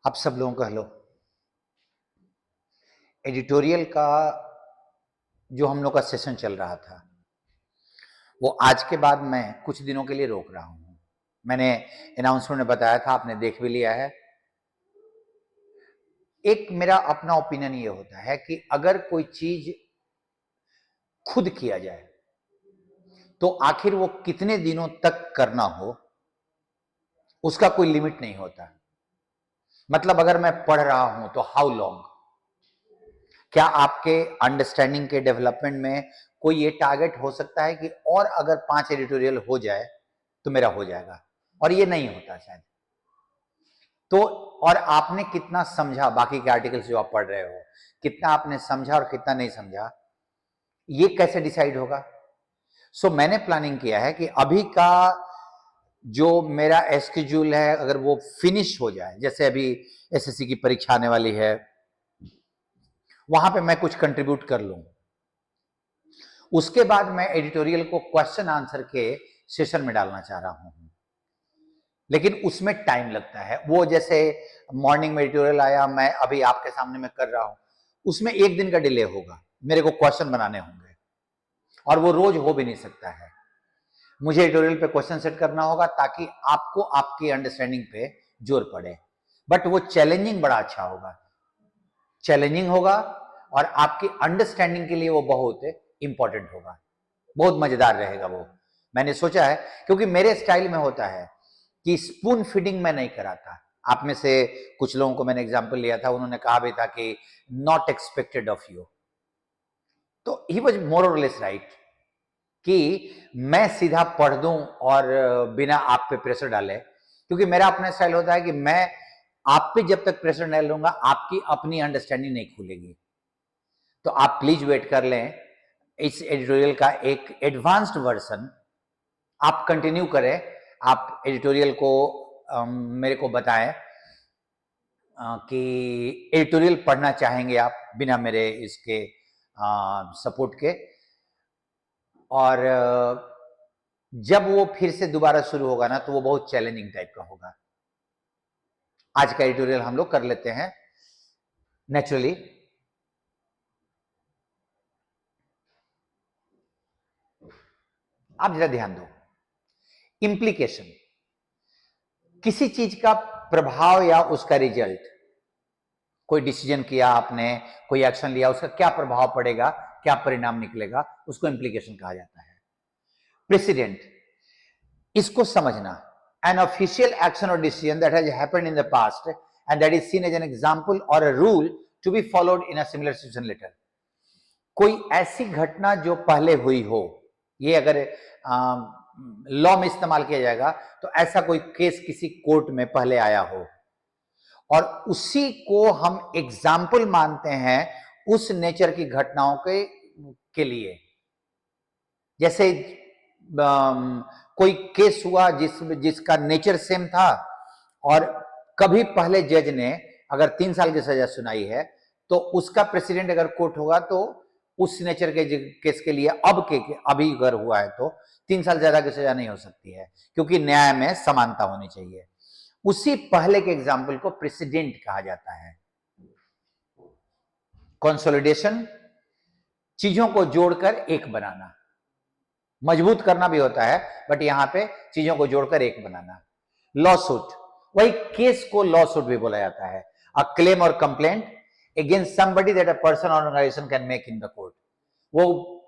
आप सब लोगों का हेलो। एडिटोरियल का जो हम लोग का सेशन चल रहा था वो आज के बाद मैं कुछ दिनों के लिए रोक रहा हूं। मैंने अनाउंसमेंट में बताया था, आपने देख भी लिया है। एक मेरा अपना ओपिनियन ये होता है कि अगर कोई चीज खुद किया जाए तो आखिर वो कितने दिनों तक करना हो उसका कोई लिमिट नहीं होता। मतलब अगर मैं पढ़ रहा हूं तो हाउ लॉन्ग, क्या आपके अंडरस्टैंडिंग के डेवलपमेंट में कोई ये टारगेट हो सकता है कि और अगर 5 एडिटोरियल हो जाए तो मेरा हो जाएगा, और ये नहीं होता शायद। तो और आपने कितना समझा, बाकी के आर्टिकल्स जो आप पढ़ रहे हो कितना आपने समझा और कितना नहीं समझा, ये कैसे डिसाइड होगा? सो मैंने प्लानिंग किया है कि अभी का जो मेरा स्केड्यूल है अगर वो फिनिश हो जाए, जैसे अभी एसएससी की परीक्षा आने वाली है, वहां पे मैं कुछ कंट्रीब्यूट कर लूं, उसके बाद मैं एडिटोरियल को क्वेश्चन आंसर के सेशन में डालना चाह रहा हूं। लेकिन उसमें टाइम लगता है। वो जैसे मॉर्निंग में एडिटोरियल आया, मैं अभी आपके सामने में कर रहा हूं, उसमें 1 दिन का डिले होगा। मेरे को क्वेश्चन बनाने होंगे और वो रोज हो भी नहीं सकता है। मुझे एडिटोरियल पे क्वेश्चन सेट करना होगा ताकि आपको आपकी अंडरस्टैंडिंग पे जोर पड़े। बट वो चैलेंजिंग बड़ा अच्छा होगा, चैलेंजिंग होगा और आपकी अंडरस्टैंडिंग के लिए वो बहुत इंपॉर्टेंट होगा, बहुत मजेदार रहेगा वो। मैंने सोचा है, क्योंकि मेरे स्टाइल में होता है कि स्पून फीडिंग मैं नहीं कराता। आप में से कुछ लोगों को मैंने एग्जांपल लिया था, उन्होंने कहा भी था कि नॉट एक्सपेक्टेड ऑफ यू, तो ही वाज मोर और लेस राइट कि मैं सीधा पढ़ दूं और बिना आप पे प्रेशर डाले। क्योंकि मेरा अपना स्टाइल होता है कि मैं आप पे जब तक प्रेशर नहीं लूंगा आपकी अपनी अंडरस्टैंडिंग नहीं खुलेगी। तो आप प्लीज वेट कर लें, इस एडिटोरियल का एक एडवांस्ड वर्जन आप कंटिन्यू करें। आप एडिटोरियल को मेरे को बताएं कि एडिटोरियल पढ़ना चाहेंगे आप बिना मेरे इसके सपोर्ट के, और जब वो फिर से दोबारा शुरू होगा ना तो वो बहुत चैलेंजिंग टाइप का होगा। आज का एडिटोरियल हम लोग कर लेते हैं नेचुरली। आप जरा ध्यान दो, इंप्लीकेशन, किसी चीज का प्रभाव या उसका रिजल्ट, कोई डिसीजन किया आपने, कोई एक्शन लिया, उसका क्या प्रभाव पड़ेगा, क्या परिणाम निकलेगा, उसको इंप्लीकेशन कहा जाता है। प्रेसिडेंट, इसको समझना, एन ऑफिशियल एक्शन और decision that has happened in the past and that is seen as an example और a rule to be followed in a similar situation later. कोई ऐसी घटना जो पहले हुई हो, ये अगर लॉ में इस्तेमाल किया जाएगा तो ऐसा कोई केस किसी कोर्ट में पहले आया हो और उसी को हम एग्जाम्पल मानते हैं उस नेचर की घटनाओं के लिए। जैसे कोई केस हुआ जिसका नेचर सेम था और कभी पहले जज ने अगर 3 साल की सजा सुनाई है तो उसका प्रेसिडेंट अगर कोर्ट होगा तो उस नेचर के केस के लिए अभी अगर हुआ है तो 3 साल ज्यादा की सजा नहीं हो सकती है, क्योंकि न्याय में समानता होनी चाहिए। उसी पहले के एग्जाम्पल को प्रेसिडेंट कहा जाता है। कंसोलिडेशन, चीजों को जोड़कर एक बनाना, मजबूत करना भी होता है बट यहां पे चीजों को जोड़कर एक बनाना। लॉ सूट, वही केस को लॉ सूट भी बोला जाता है। अ क्लेम और complaint against somebody that a person और organisation can make in the court, वो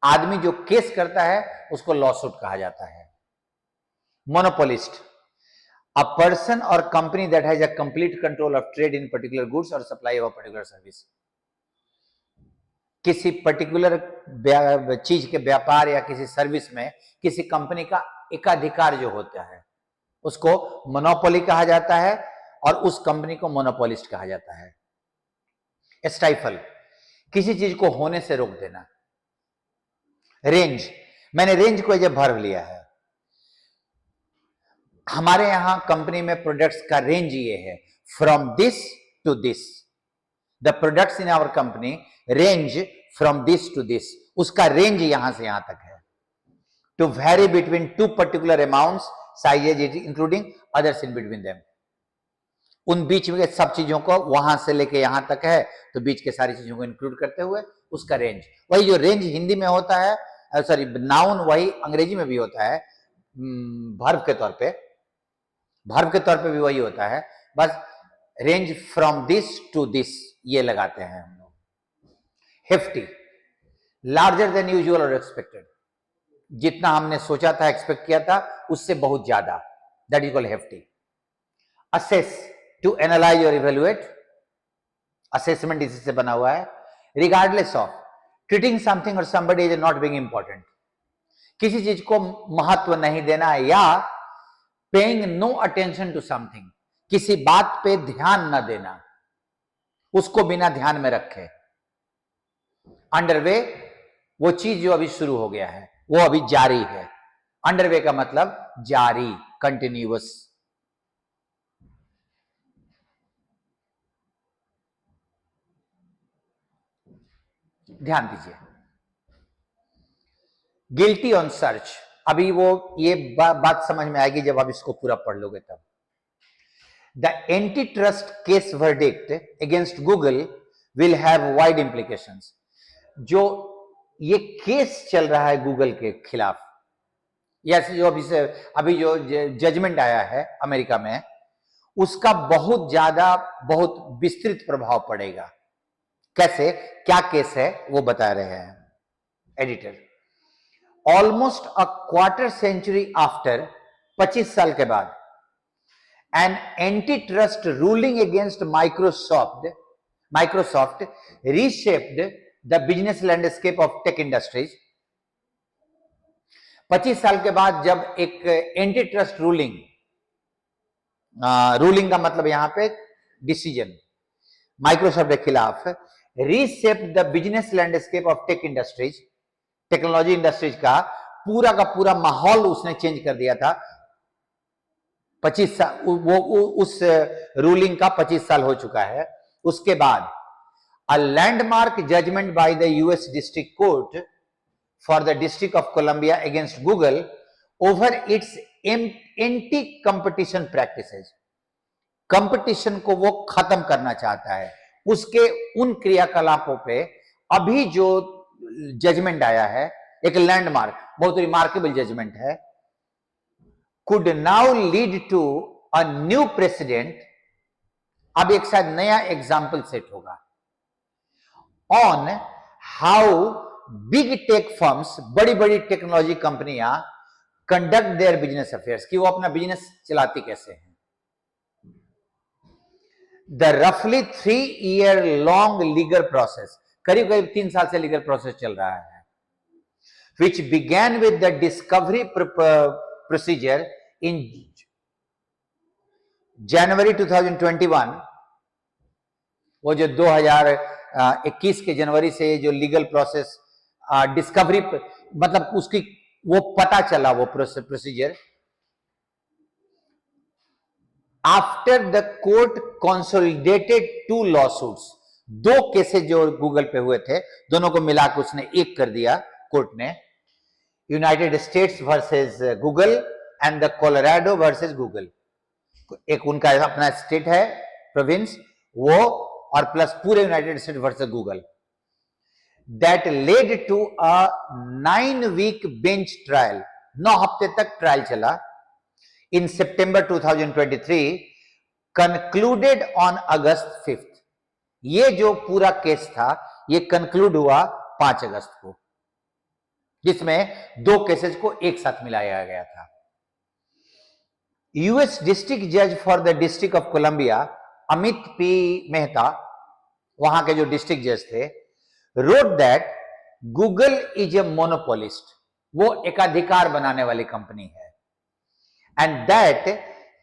आदमी जो केस करता है उसको लॉ सूट कहा जाता है। Monopolist, a person or company that has a complete control of trade in particular goods or supply of a particular service, किसी पर्टिकुलर चीज के व्यापार या किसी सर्विस में किसी कंपनी का एकाधिकार जो होता है उसको मोनोपोली कहा जाता है और उस कंपनी को मोनोपोलिस्ट कहा जाता है। स्टाइफल, किसी चीज को होने से रोक देना। रेंज, मैंने रेंज को एज ए वर्ब लिया है। हमारे यहां कंपनी में प्रोडक्ट्स का रेंज ये है, from this to this. The products in our company range from this to this, उसका रेंज यहां से यहां तक है। To vary between 2 particular amounts sizes including others in between them. उन बीच में सब चीजों को वहां से लेके यहां तक है तो बीच के सारी चीजों को इंक्लूड करते हुए उसका रेंज, वही जो रेंज हिंदी में होता है, सॉरी नाउन वही अंग्रेजी में भी होता है वर्ब के तौर पे, वर्ब के तौर पे भी वही होता है, बस range from this to this ये लगाते हैं हम लोग। हेफ्टी, लार्जर देन यूजुअल और एक्सपेक्टेड, जितना हमने सोचा था एक्सपेक्ट किया था उससे बहुत ज्यादा, that is called hefty. Assess, to analyse और इवेल्युएट, असेसमेंट इसी से बना हुआ है। रिगार्डलेस ऑफ, ट्रीटिंग समथिंग और somebody is not being important, किसी चीज को महत्व नहीं देना, या paying no attention to something, किसी बात पे ध्यान न देना, उसको बिना ध्यान में रखे। अंडरवे, वो चीज जो अभी शुरू हो गया है, वो अभी जारी है। अंडरवे का मतलब जारी, कंटिन्यूअस। ध्यान दीजिए, गिल्टी ऑन सर्च, अभी वो ये बात समझ में आएगी जब आप इसको पूरा पढ़ लोगे तब। The anti trust case verdict against Google will have wide implications, जो ये केस चल रहा है गूगल के खिलाफ, या जो अभी जो जजमेंट आया है अमेरिका में, उसका बहुत ज्यादा बहुत विस्तृत प्रभाव पड़ेगा। कैसे, क्या केस है वो बता रहे हैं editor. Almost a quarter century after, 25 साल के बाद, an anti trust ruling against Microsoft reshaped the business landscape of tech industries. 25 साल के बाद जब एक एंटी ट्रस्ट रूलिंग का मतलब यहां पे डिसीजन माइक्रोसॉफ्ट के खिलाफ, reshaped the business landscape of tech industries, technology industries का पूरा माहौल उसने चेंज कर दिया था। 25 साल वो उस रूलिंग का 25 साल हो चुका है। उसके बाद a landmark judgment by the US district court for the district of Columbia against Google over its anti competition practices, competition को वो खत्म करना चाहता है, उसके उन क्रियाकलापों पे अभी जो जजमेंट आया है, एक लैंडमार्क बहुत रिमार्केबल जजमेंट है, could now lead to a new precedent, अब एक शायद नया एग्जाम्पल सेट होगा, on how big tech firms, बड़ी बड़ी टेक्नोलॉजी कंपनियां कंडक्ट देयर बिजनेस अफेयर्स, कि वो अपना बिजनेस चलाती कैसे हैं। द रफली 3 year लॉन्ग लीगल प्रोसेस, करीब करीब 3 साल से लीगल प्रोसेस चल रहा है, which began with the discovery procedure in January 2021, वो जो 2021 के जनवरी से जो लीगल प्रोसेस डिस्कवरी मतलब उसकी वो पता चला वो procedure, after the court consolidated 2 lawsuits, 2 cases जो गूगल पे हुए थे दोनों को मिलाकर उसने एक कर दिया कोर्ट ने, United states versus Google and the Colorado versus Google, एक उनका अपना स्टेट है प्रोविंस वो, और प्लस पूरे United State versus Google, that led to a 9-week bench trial, 9 हफ्ते तक ट्रायल चला, इन सितंबर 2023, कंक्लूडेड ऑन अगस्त 5th, ये जो पूरा केस था ये कंक्लूड हुआ 5 अगस्त को, जिसमें 2 केसेस को एक साथ मिलाया गया था। यूएस डिस्ट्रिक्ट जज for the district of Columbia, Amit P Mehta, वहां के जो डिस्ट्रिक्ट जज थे, wrote that Google is a monopolist, वो एकाधिकार बनाने वाली कंपनी है, and that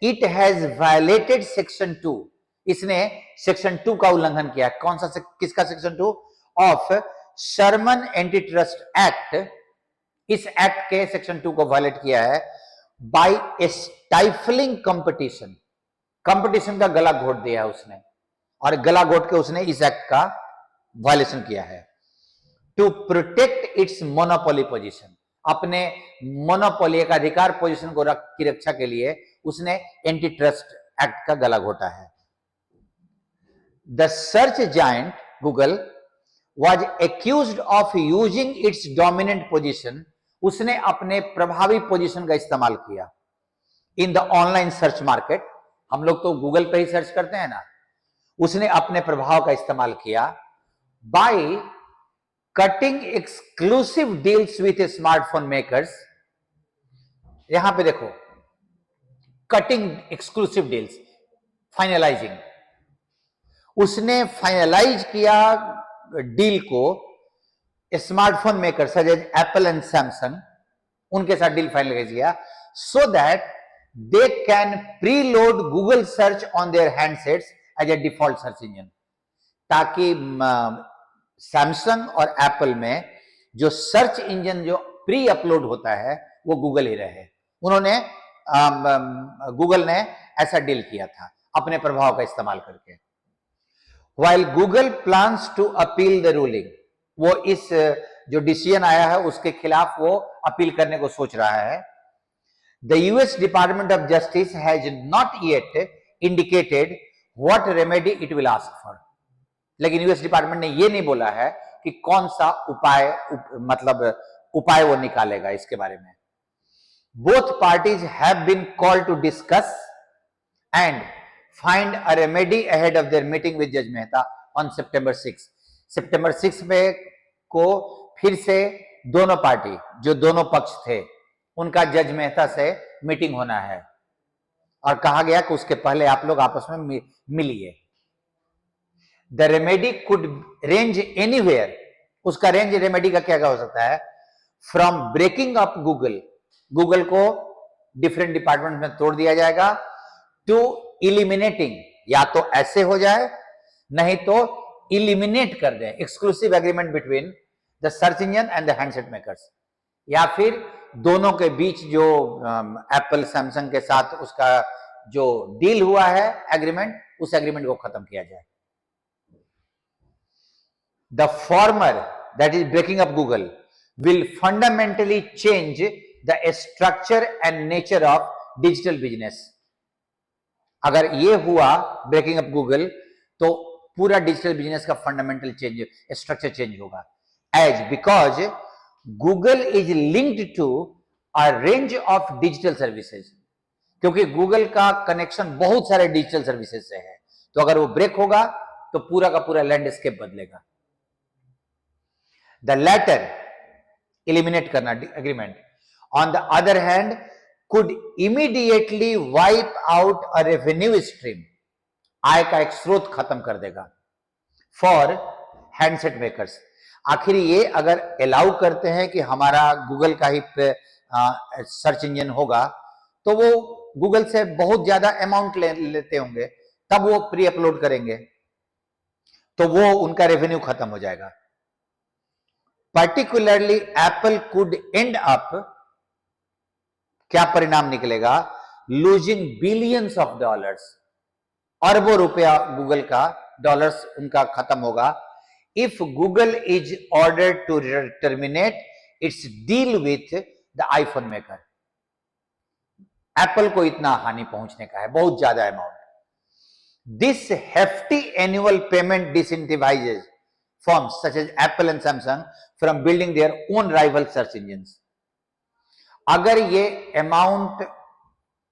it has violated section 2, इसने सेक्शन 2 का उल्लंघन किया। कौन सा किसका section 2? Of Sherman anti trust act, इस एक्ट के सेक्शन 2 को वायलेट किया है बाय स्टाइफलिंग कंपटीशन, कंपटीशन का गला घोट दिया है उसने, और गला घोट के उसने इस एक्ट का वायलेशन किया है, to protect its monopoly position, अपने मोनोपोली का अधिकार पोजीशन को की रक्षा के लिए उसने एंटी ट्रस्ट एक्ट का गला घोटा है। The search giant Google was accused of using its dominant position, उसने अपने प्रभावी पोजीशन का इस्तेमाल किया in the online search market. हम लोग तो गूगल पे ही सर्च करते हैं ना, उसने अपने प्रभाव का इस्तेमाल किया by cutting exclusive deals with smartphone makers. यहां पे देखो, कटिंग एक्सक्लूसिव डील्स, फाइनलाइजिंग, उसने फाइनलाइज किया डील को smartphone maker such as Apple and Samsung, उनके साथ डील फाइनलाइज किया so that they can preload Google search on their handsets as a default search engine, ताकि सैमसंग और Apple में जो सर्च इंजन जो प्री अपलोड होता है वो गूगल ही रहे। उन्होंने गूगल ने ऐसा डील किया था अपने प्रभाव का इस्तेमाल करके। While Google plans to appeal the ruling, वो इस जो डिसीजन आया है उसके खिलाफ वो अपील करने को सोच रहा है। The US Department of Justice has not yet indicated what remedy it will ask for. लेकिन यूएस डिपार्टमेंट ने ये नहीं बोला है कि कौन सा उपाय वो निकालेगा इसके बारे में। Both parties have been called to discuss and find a remedy ahead of their meeting with Judge Mehta on September 6. September 6 में को फिर से दोनों पार्टी, जो दोनों पक्ष थे, उनका जज मेहता से मीटिंग होना है और कहा गया कि उसके पहले आप लोग आपस में मिलिए। The remedy could range anywhere, उसका रेंज रेमेडी का क्या हो सकता है? From breaking up Google, Google को डिफरेंट डिपार्टमेंट में तोड़ दिया जाएगा, टू इलिमिनेटिंग, या तो ऐसे हो जाए नहीं तो इलिमिनेट कर दें exclusive agreement between the search engine and the handset makers, या फिर दोनों के बीच जो एप्पल सैमसंग के साथ उसका जो डील हुआ है एग्रीमेंट, उस एग्रीमेंट को खत्म किया जाए। The former, that is breaking up Google, will fundamentally change the structure and nature of digital business. अगर ये हुआ ब्रेकिंग अप गूगल तो पूरा डिजिटल बिजनेस का फंडामेंटल चेंज, स्ट्रक्चर चेंज होगा। As because Google is linked to a range of digital services, क्योंकि Google का connection बहुत सारे डिजिटल सर्विसेज से है, तो अगर वो ब्रेक होगा तो पूरा का पूरा लैंडस्केप बदलेगा। द लेटर, एलिमिनेट करना agreement, on the other hand could immediately wipe out a revenue stream, आय का एक स्रोत खत्म कर देगा फॉर हैंडसेट मेकर्स। आखिर ये अगर अलाउ करते हैं कि हमारा गूगल का ही सर्च इंजन होगा तो वो गूगल से बहुत ज्यादा अमाउंट लेते होंगे, तब वो प्री अपलोड करेंगे तो वो उनका रेवेन्यू खत्म हो जाएगा। Particularly Apple could and up, क्या परिणाम निकलेगा? लूजिंग बिलियंस ऑफ डॉलर्स, अरबों रुपया गूगल का, डॉलर्स उनका खत्म होगा। If Google is order to terminate its deal with the iPhone maker, Apple को इतना हानि पहुंचने का है, बहुत ज्यादा amount. This hefty annual payment disincentivises firms such as Apple and Samsung from building their own rival search engines. अगर ये अमाउंट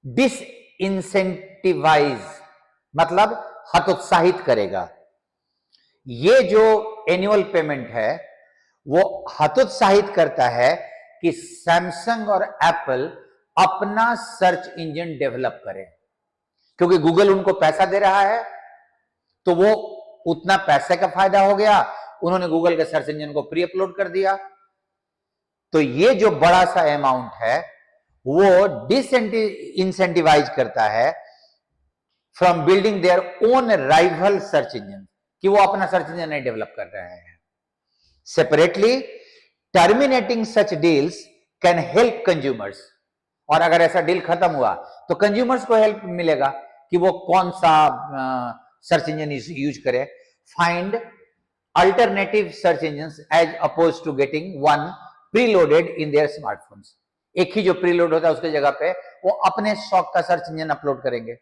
डिसइंसेंटिवाइज मतलब हतोत्साहित करेगा, ये जो एनुअल पेमेंट है वो हतोत्साहित करता है कि सैमसंग और एप्पल अपना सर्च इंजन डेवलप करें, क्योंकि गूगल उनको पैसा दे रहा है तो वो उतना पैसे का फायदा हो गया, उन्होंने गूगल के सर्च इंजन को प्री अपलोड कर दिया। तो ये जो बड़ा सा अमाउंट है वो डिसइंसेंटिवाइज करता है from building their own rival search engine, कि वो अपना सर्च इंजन नहीं डेवलप कर रहे हैं। Separately terminating such deals can help consumers, और अगर ऐसा डील खत्म हुआ तो कंज्यूमर्स को हेल्प मिलेगा कि वो कौन सा सर्च इंजन यूज करे। Find alternative search engine as oppose to getting one preloaded in their smartphones. एक ही जो प्रीलोड होता है उसके जगह पे वो अपने शौक का सर्च इंजन अपलोड करेंगे।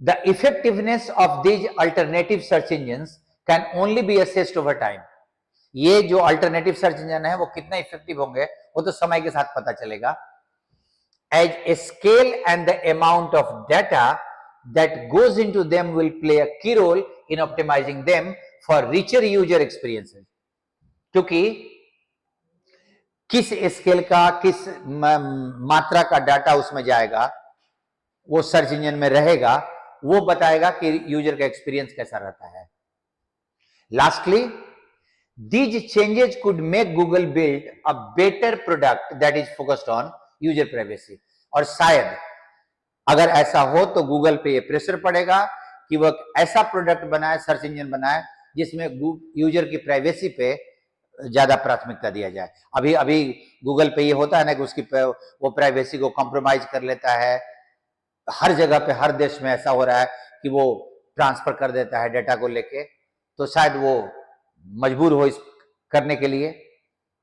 The effectiveness of these alternative search engines can only be assessed over time. ये जो अल्टरनेटिव सर्च इंजन है वो कितना इफेक्टिव होंगे वो तो समय के साथ पता चलेगा। As a scale and the amount of data that goes into them will play a key role in optimizing them for richer user experiences. क्योंकि किस स्केल का किस मात्रा का डाटा उसमें जाएगा वो सर्च इंजन में रहेगा वो बताएगा कि यूजर का एक्सपीरियंस कैसा रहता है। Lastly, these changes could make Google build a better product that is focused on user privacy. और शायद अगर ऐसा हो तो गूगल पे ये प्रेशर पड़ेगा कि वो ऐसा प्रोडक्ट बनाए, सर्च इंजन बनाए जिसमें यूजर की प्राइवेसी पे ज्यादा प्राथमिकता दिया जाए। अभी अभी गूगल पे ये होता है ना कि उसकी वो प्राइवेसी को कॉम्प्रोमाइज कर लेता है। हर जगह पे हर देश में ऐसा हो रहा है कि वो ट्रांसफर कर देता है डेटा को लेके, तो शायद वो मजबूर हो इस करने के लिए,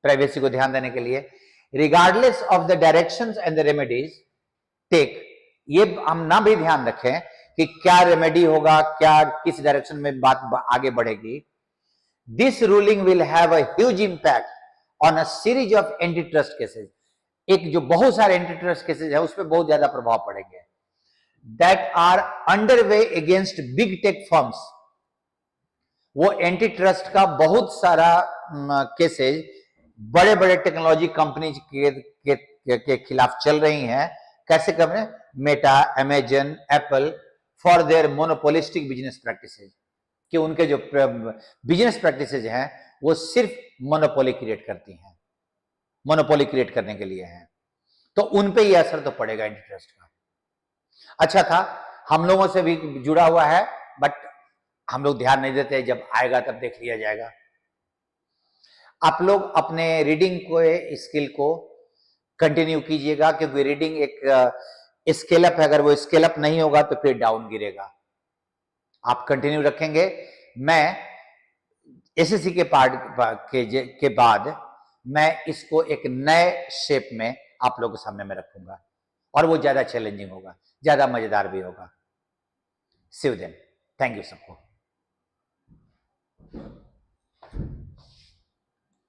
प्राइवेसी को ध्यान देने के लिए। Regardless of the directions and the remedies take, ये हम ना भी ध्यान रखें कि क्या रेमेडी होगा, क्या किस डायरेक्शन में बात आगे बढ़ेगी। This ruling will have a huge impact on a series of anti trust cases. एक जो बहुत सारे एंटी ट्रस्ट केसेस है उस पर बहुत ज्यादा प्रभाव पड़ेंगे। That are underway against big tech firms. वो एंटी ट्रस्ट का बहुत सारा केसेज बड़े बड़े टेक्नोलॉजी कंपनीज के खिलाफ चल रही हैं। कैसे कर रहे हैं? Meta, Amazon, Apple for their monopolistic business practices, कि उनके जो बिजनेस प्रैक्टिसेज हैं वो सिर्फ मोनोपोली क्रिएट करती हैं, मोनोपोली क्रिएट करने के लिए हैं, तो उन पे ये असर तो पड़ेगा एंटी ट्रस्ट का। अच्छा था, हम लोगों से भी जुड़ा हुआ है, बट हम लोग ध्यान नहीं देते, जब आएगा तब देख लिया जाएगा। आप लोग अपने रीडिंग को स्किल को कंटिन्यू कीजिएगा, क्योंकि रीडिंग एक स्केल अप है, अगर वो स्केल अप नहीं होगा तो फिर डाउन गिरेगा। आप कंटिन्यू रखेंगे। मैं एसएससी के पार्ट के बाद मैं इसको एक नए शेप में आप लोगों के सामने में रखूंगा और वो ज्यादा चैलेंजिंग होगा, ज्यादा मजेदार भी होगा। सी यू देन। थैंक यू सबको।